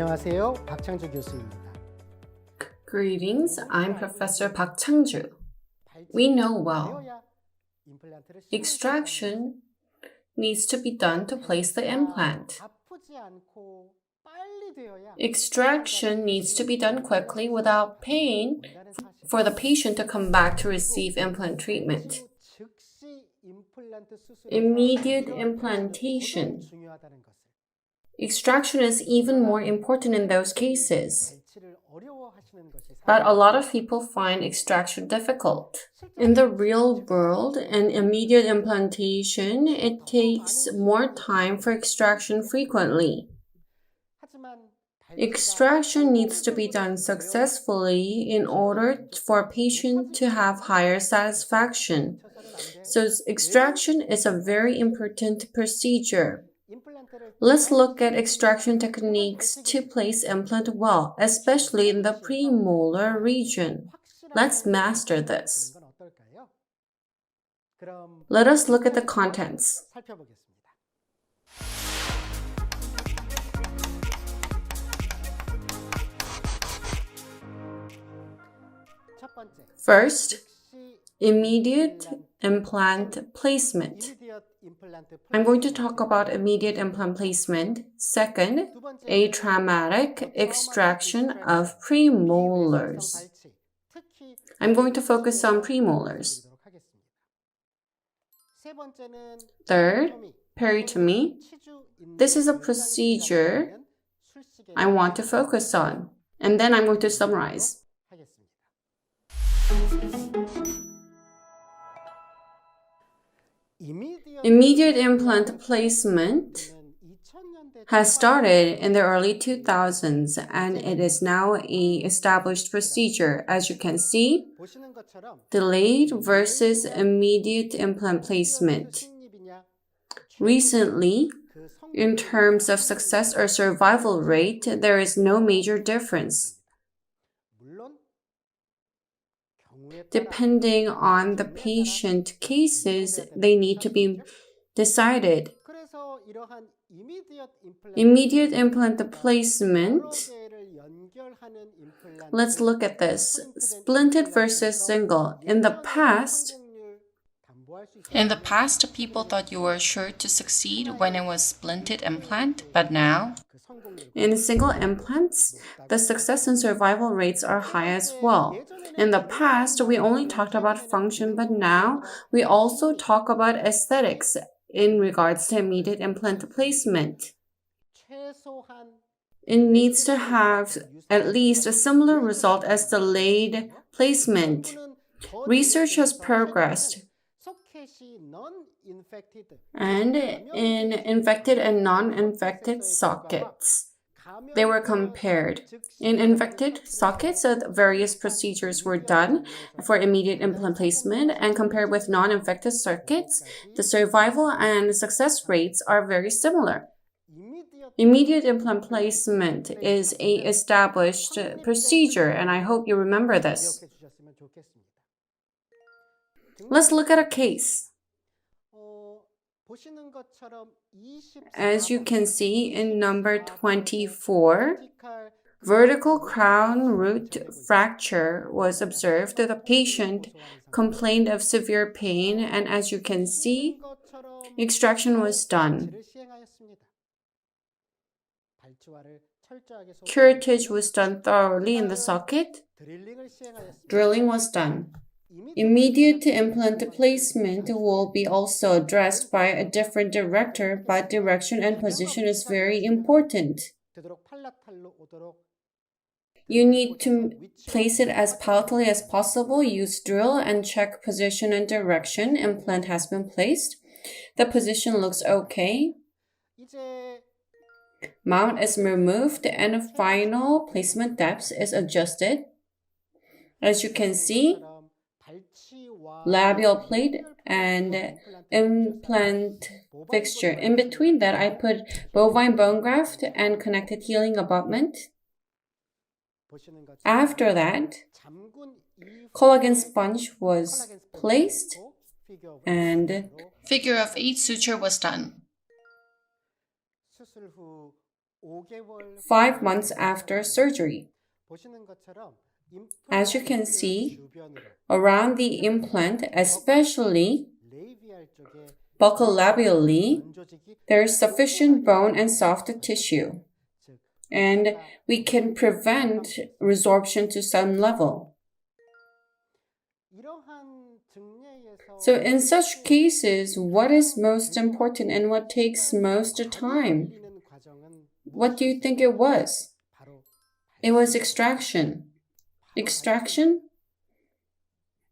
안녕하세요. 박창주 교수입니다. Greetings, I'm Professor Park Chang-ju. We know well, extraction needs to be done to place the implant. Extraction needs to be done quickly without pain for the patient to come back to receive implant treatment. Immediate implantation. Extraction is even more important in those cases. But a lot of people find extraction difficult. In the real world, an immediate implantation, it takes more time for extraction frequently. Extraction needs to be done successfully in order for a patient to have higher satisfaction. So extraction is a very important procedure. Let's look at extraction techniques to place implant well, especially in the premolar region. Let's master this. Let us look at the contents. First, immediate implant placement. I'm going to talk about immediate implant placement. Second, atraumatic extraction of premolars. I'm going to focus on premolars. Third, peritone. This is a procedure I want to focus on, and then I'm going to summarize. Immediate implant placement has started in the early 2000s and it is now an established procedure. As you can see, delayed versus immediate implant placement. Recently, in terms of success or survival rate, there is no major difference. Depending on the patient cases, they need to be decided. Immediate implant placement. Let's look at this. Splinted versus single. In the past, people thought you were sure to succeed when it was splinted implant, but now, in single implants, the success and survival rates are high as well. In the past, we only talked about function, but now we also talk about aesthetics in regards to immediate implant placement. It needs to have at least a similar result as delayed placement. Research has progressed, and in infected and non-infected sockets. They were compared. In infected sockets, various procedures were done for immediate implant placement, and compared with non-infected sockets, the survival and success rates are very similar. Immediate implant placement is an established procedure, and I hope you remember this. Let's look at a case. As you can see in number 24, vertical crown root fracture was observed. The patient complained of severe pain, and as you can see, extraction was done. Curettage was done thoroughly in the socket. Drilling was done. Immediate implant placement will be also addressed by a different director, but direction and position is very important. You need to place it as palatally as possible. Use drill and check position and direction. Implant has been placed. The position looks okay. Mount is removed and final placement depth is adjusted. As you can see, labial plate and implant fixture. In between that, I put bovine bone graft and connected healing abutment. After that, collagen sponge was placed and figure of 8 suture was done. 5 months after surgery. As you can see, around the implant, especially buccolabially, there is sufficient bone and soft tissue, and we can prevent resorption to some level. So in such cases, what is most important and what takes most time? What do you think it was? It was extraction. Extraction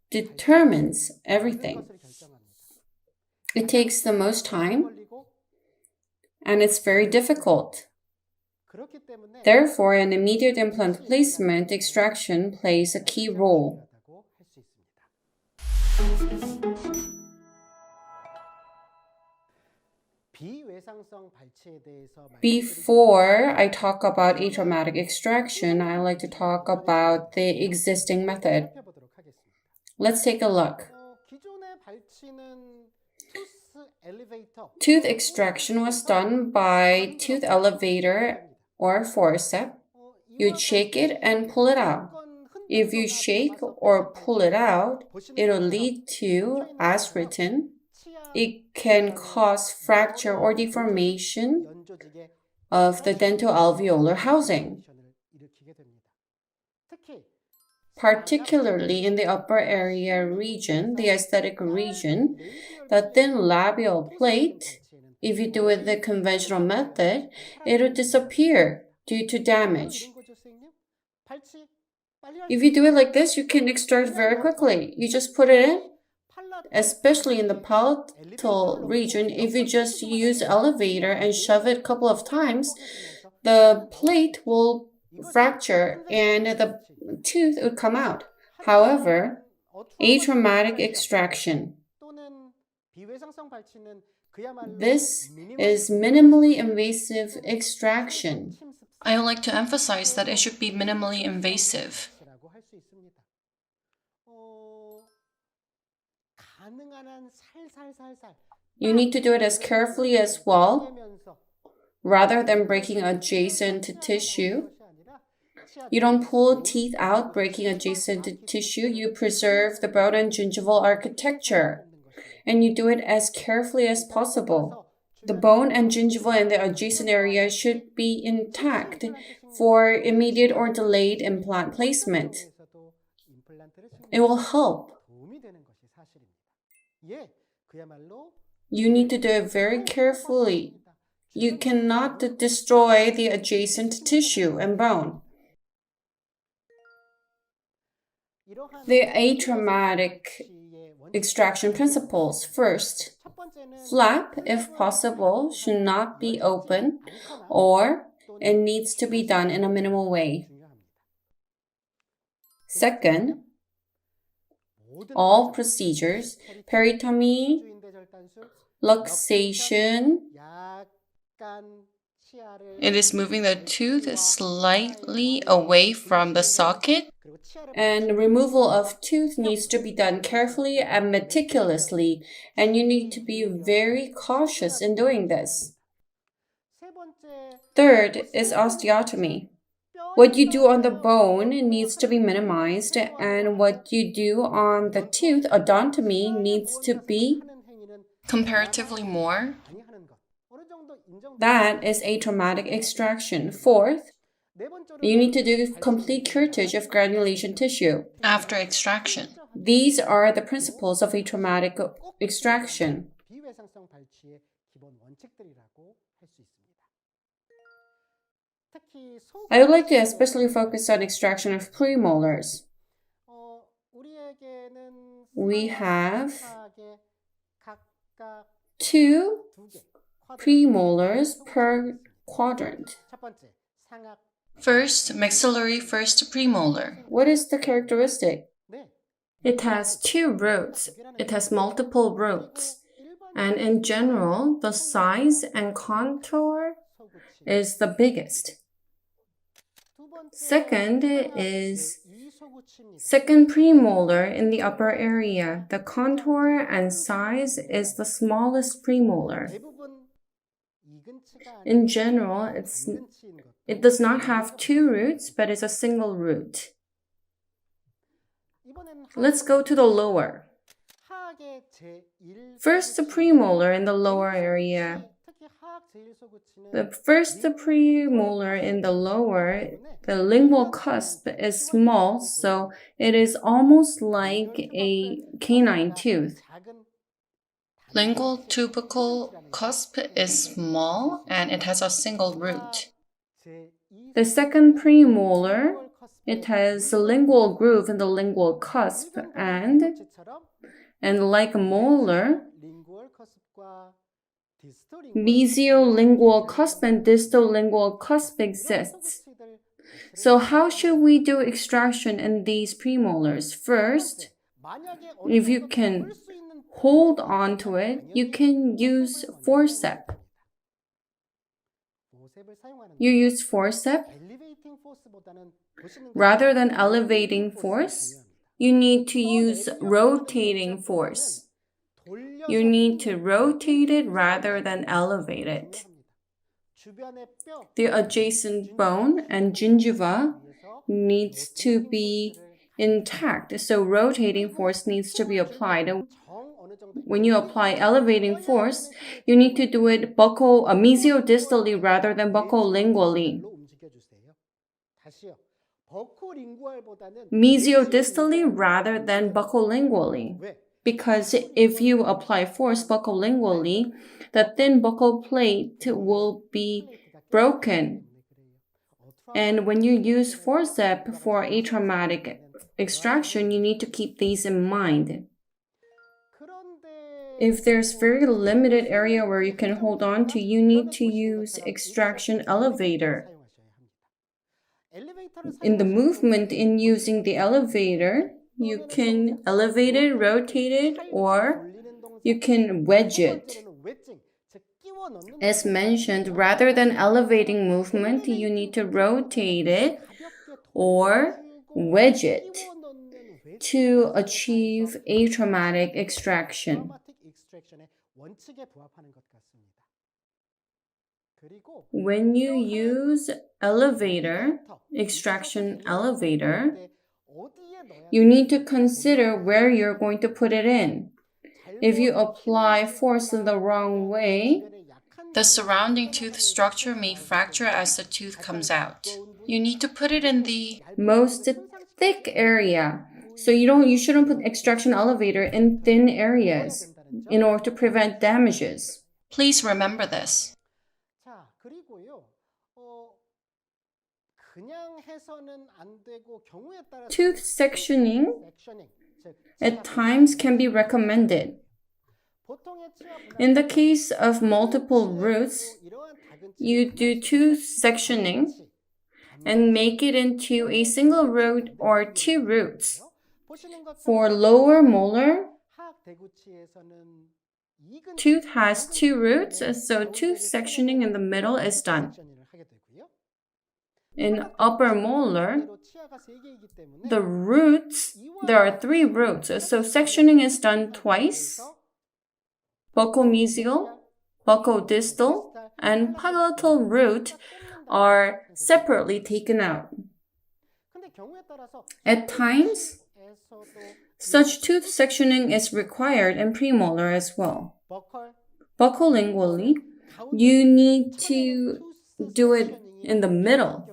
determines everything. It takes the most time, and it's very difficult. Therefore, in immediate implant placement, extraction plays a key role. Before I talk about atraumatic extraction, I like to talk about the existing method. Let's take a look. Tooth extraction was done by tooth elevator or forceps. You shake it and pull it out. If you shake or pull it out, it'll lead to, as written, it can cause fracture or deformation of the dental-alveolar housing. Particularly in the upper area region, the aesthetic region, the thin labial plate, if you do it the conventional method, it'll disappear due to damage. If you do it like this, you can extract very quickly. You just put it in, especially in the palatal region. If you just use elevator and shove it a couple of times, the plate will fracture and the tooth would come out. However, atraumatic extraction. This is minimally invasive extraction. I would like to emphasize that it should be minimally invasive. You need to do it as carefully as well, rather than breaking adjacent tissue. You don't pull teeth out, breaking adjacent tissue. You preserve the bone and gingival architecture, and you do it as carefully as possible. The bone and gingival in the adjacent area should be intact for immediate or delayed implant placement. It will help. You need to do it very carefully. You cannot destroy the adjacent tissue and bone. The atraumatic extraction principles. First, flap, if possible, should not be open, or it needs to be done in a minimal way. Second, all procedures, peritomy, luxation, it is moving the tooth slightly away from the socket, and removal of tooth needs to be done carefully and meticulously, and you need to be very cautious in doing this. Third is osteotomy. What you do on the bone needs to be minimized, and what you do on the tooth, odontomy, needs to be comparatively more. That is atraumatic extraction. Fourth, you need to do complete curettage of granulation tissue after extraction. These are the principles of atraumatic extraction. I would like to especially focus on extraction of premolars. We have 2 premolars per quadrant. First, maxillary first premolar. What is the characteristic? It has 2 roots. It has multiple roots. And in general, the size and contour is the biggest. Second is second premolar in the upper area. The contour and size is the smallest premolar. In general, it does not have two roots, but it's a single root. Let's go to the lower. First, the premolar in the lower area. The first premolar in the lower, the lingual cusp is small, so it is almost like a canine tooth. Lingual tubercle cusp is small and it has a single root. The second premolar, it has a lingual groove in the lingual cusp and like a molar, mesiolingual cusp and distolingual cusp exists. So how should we do extraction in these premolars? First, if you can hold on to it, you can use forceps. You use forceps. Rather than elevating force, you need to use rotating force. You need to rotate it rather than elevate it. The adjacent bone and gingiva needs to be intact, so rotating force needs to be applied. When you apply elevating force, you need to do it mesiodistally rather than buccolingually. Mesiodistally rather than buccolingually. Because if you apply force buccolingually, the thin buccal plate will be broken. And when you use forceps for atraumatic extraction, you need to keep these in mind. If there's very limited area where you can hold on to, you need to use extraction elevator. In the movement in using the elevator, you can elevate it, rotate it, or you can wedge it. As mentioned, rather than elevating movement, you need to rotate it or wedge it to achieve atraumatic extraction. When you use extraction elevator, you need to consider where you're going to put it in. If you apply force in the wrong way, the surrounding tooth structure may fracture as the tooth comes out. You need to put it in the most thick area. So you shouldn't put extraction elevator in thin areas in order to prevent damages. Please remember this. Tooth sectioning at times can be recommended. In the case of multiple roots, you do tooth sectioning and make it into a single root or two roots. For lower molar, tooth has two roots, so tooth sectioning in the middle is done. In upper molar, there are three roots, so sectioning is done twice. Buccomesial, buccodistal, and palatal root are separately taken out. At times, such tooth sectioning is required in premolar as well. Buccolingually, you need to do it in the middle.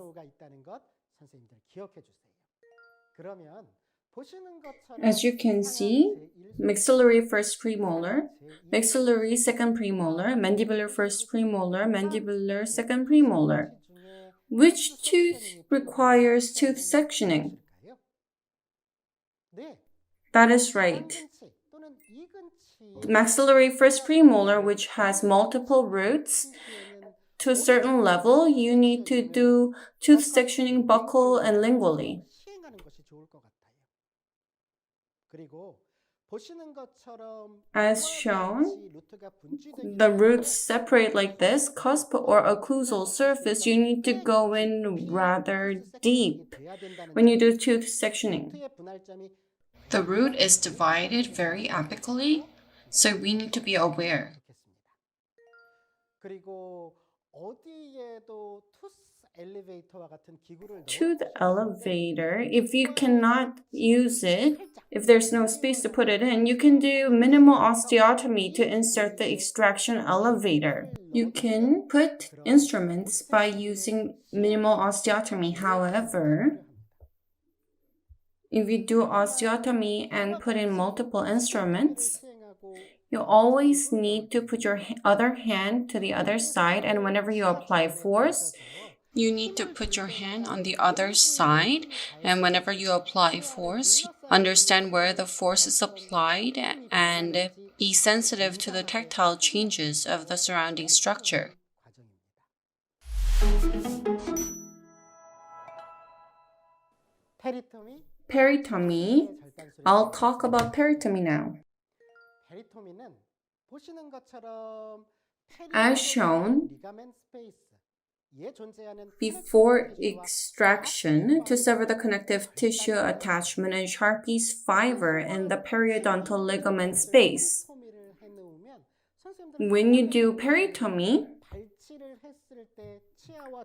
As you can see, maxillary first premolar, maxillary second premolar, mandibular first premolar, mandibular second premolar. Which tooth requires tooth sectioning? That is right. The maxillary first premolar, which has multiple roots, to a certain level, you need to do tooth sectioning buccal and lingually. As shown, the roots separate like this, cusp or occlusal surface. You need to go in rather deep when you do tooth sectioning. The root is divided very apically, so we need to be aware. To the elevator, if you cannot use it, if there's no space to put it in, you can do minimal osteotomy to insert the extraction elevator. You can put instruments by using minimal osteotomy. However, if you do osteotomy and put in multiple instruments, you always need to put your other hand to the other side, and whenever you apply force, you need to put your hand on the other side, and whenever you apply force, understand where the force is applied and be sensitive to the tactile changes of the surrounding structure. Peritomy. I'll talk about peritomy now. As shown, before extraction, to sever the connective tissue attachment and Sharpie's fiber in the periodontal ligament space. When you do peritomy,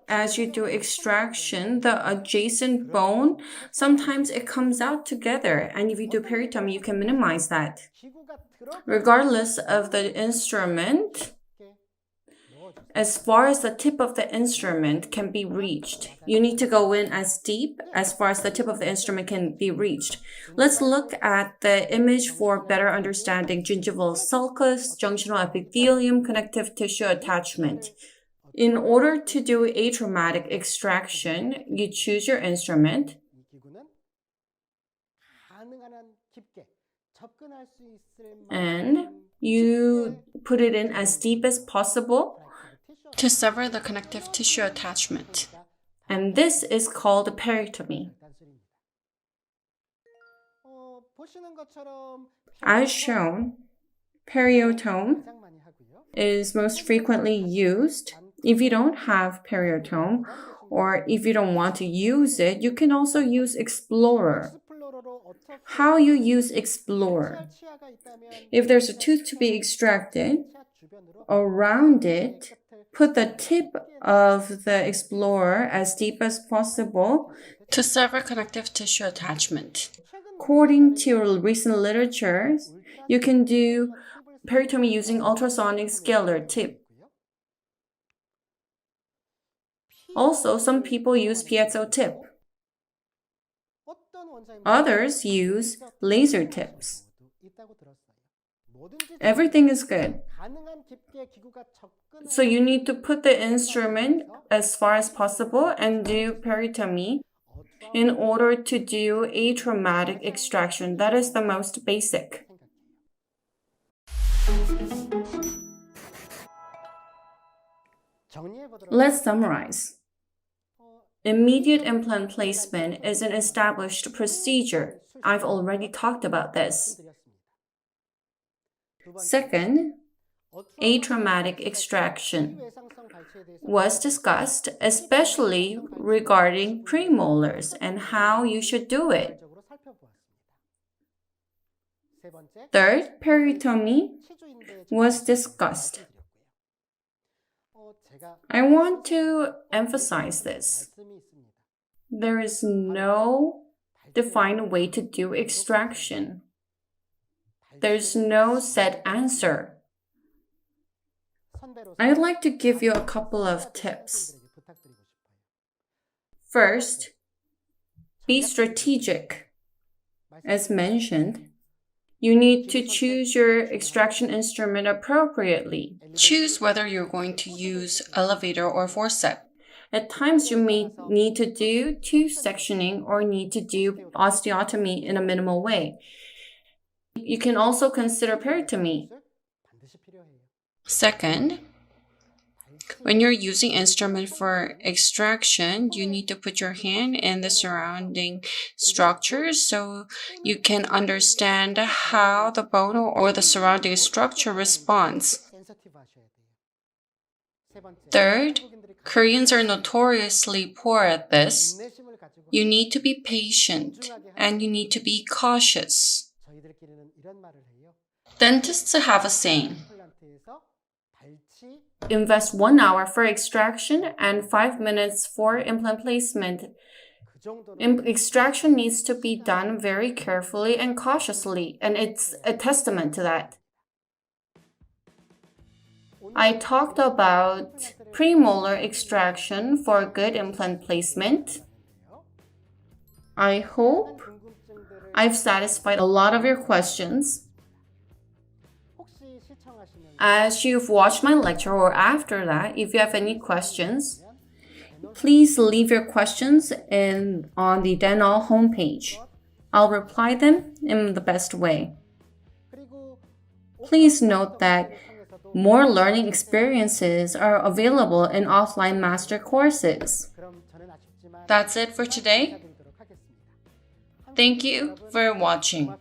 as you do extraction, the adjacent bone, sometimes it comes out together, and if you do peritomy, you can minimize that. Regardless of the instrument, as far as the tip of the instrument can be reached, you need to go in as deep as far as the tip of the instrument can be reached. Let's look at the image for better understanding gingival sulcus, junctional epithelium, connective tissue attachment. In order to do atraumatic extraction, you choose your instrument and you put it in as deep as possible to sever the connective tissue attachment. And this is called peritomy. As shown, periotome is most frequently used. If you don't have periotome, or if you don't want to use it, you can also use explorer. How you use explorer? If there's a tooth to be extracted, around it, put the tip of the explorer as deep as possible to sever connective tissue attachment. According to recent literature, you can do peritomy using ultrasonic scalar tip. Also, some people use piezo tip. Others use laser tips. Everything is good. So you need to put the instrument as far as possible and do peritomy in order to do atraumatic extraction. That is the most basic. Let's summarize. Immediate implant placement is an established procedure. I've already talked about this. Second, atraumatic extraction was discussed, especially regarding premolars and how you should do it. Third, peritomy was discussed. I want to emphasize this. There is no defined way to do extraction. There's no set answer. I'd like to give you a couple of tips. First, be strategic. As mentioned, you need to choose your extraction instrument appropriately. Choose whether you're going to use elevator or forceps. At times, you may need to do tooth sectioning or need to do osteotomy in a minimal way. You can also consider peritomy. Second, when you're using instrument for extraction, you need to put your hand in the surrounding structures so you can understand how the bone or the surrounding structure responds. Third, Koreans are notoriously poor at this. You need to be patient and you need to be cautious. Dentists have a saying, invest 1 hour for extraction and 5 minutes for implant placement. Extraction needs to be done very carefully and cautiously, and it's a testament to that. I talked about premolar extraction for good implant placement. I hope I've satisfied a lot of your questions. As you've watched my lecture or after that, if you have any questions, please leave your questions on the Dental homepage. I'll reply them in the best way. Please note that more learning experiences are available in offline master courses. That's it for today. Thank you for watching.